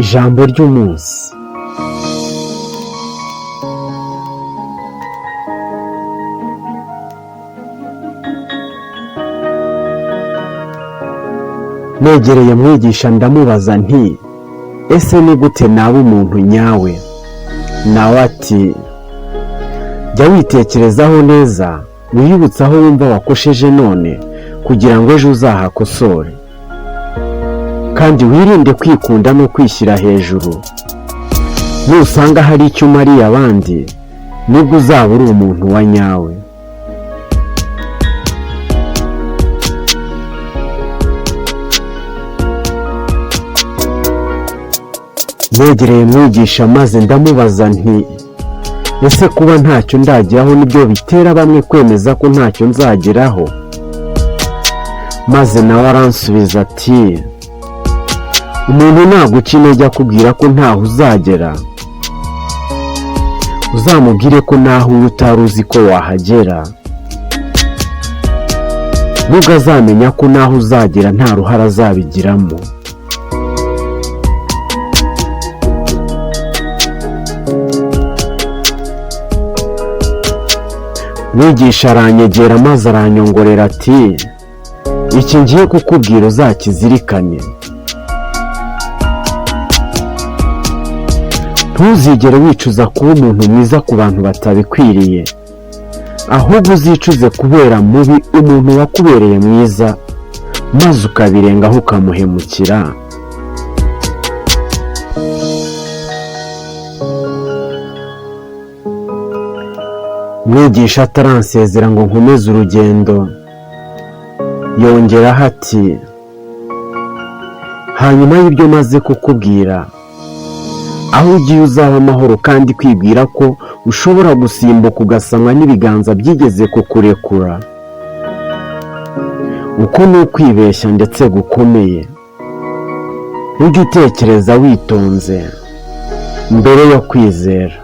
Ijambo ry'umunsi. Negereye mwigisha ndamubaza nti ese ni gute naba umuntu nyawe? Nawe ati jya witekerezaho neza, wiyibutse aho wumva wakosheje none kugira ngo ejo uzahakosore, kandi wirinde kwikunda no kwishyira hejuru. Nusanga hari icyo umariye abandi nibwo uzaba uri umuntu wa nyawe. Negereye mwigisha maze ndamubaza nti ese kuba ntacyo ndageraho nibyo bitera bamwe kwemeza ko ntacyo nzageraho? Maze nawe aransubiza ati umuntu naguca intege akubwira ko ntaho uzagera, uzamubwire ko naho uri utari uzi ko wahagera, nubwo azamenya ko naho uzagera nta ruhare azabigiramo. Mwigisha aranyegera maze aranyongorera ati iki ngiye kukubwira uzakizirikane. Ntuzigere wicuza kuba umuntu mwiza ku bantu batabikwiriye, ahubwo uzicuze kubera mubi umuntu wakubereye mwiza maze ukabirengaho ukamuhemukira. Mwigisha ataransezera ngo nkomeze urugendo yongeraho ati hanyuma y'ibyo maze kukubwira, aho ugiye uzaba amahoro kandi kwibwira ko ushobora gusimbuka ugasanwa n'ibiganza byigeze kukurekura. Uko ni ukwibeshya ndetse gukomeye. Ujye utekereza witonze mbere yo kwizera.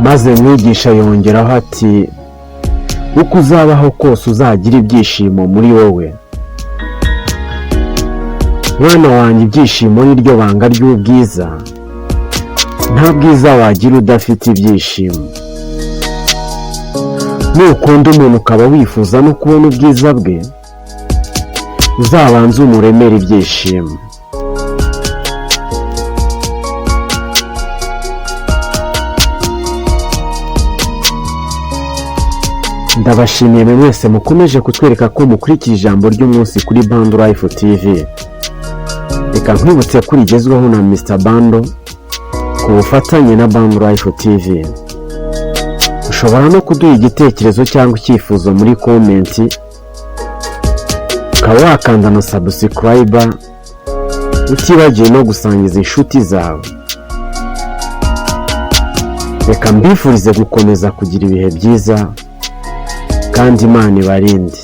Maze mwigisha yongeraho ati uko uzabaho kose uzagira ibyishimo muri wowe. Mwana wanjye, ibyishimo ni ryo banga ry'ubwiza. Nta bwiza wagira udafite ibyishimo. Nukunda umuntu ukaba wifuza no kubona ubwiza bwe, uzabanze umuremere ibyishimo. Ndabashimiye mwese mukomeje kutwereka ko mukurikira ijambo ry'umunsi kuri Bando Life TV. Reka nkwibutse ko rigezweho na Mr. Bando ku bufatanye na Bando Life TV. Ushobora no kuduha igitekerezo cyangwa icyifuzo muri komenti, ukaba wakanda na subscribe, utibagiwe no gusangiza inshuti zawe. Reka mbifurize gukomeza kugira ibihe byiza kandi Imana ibarinde.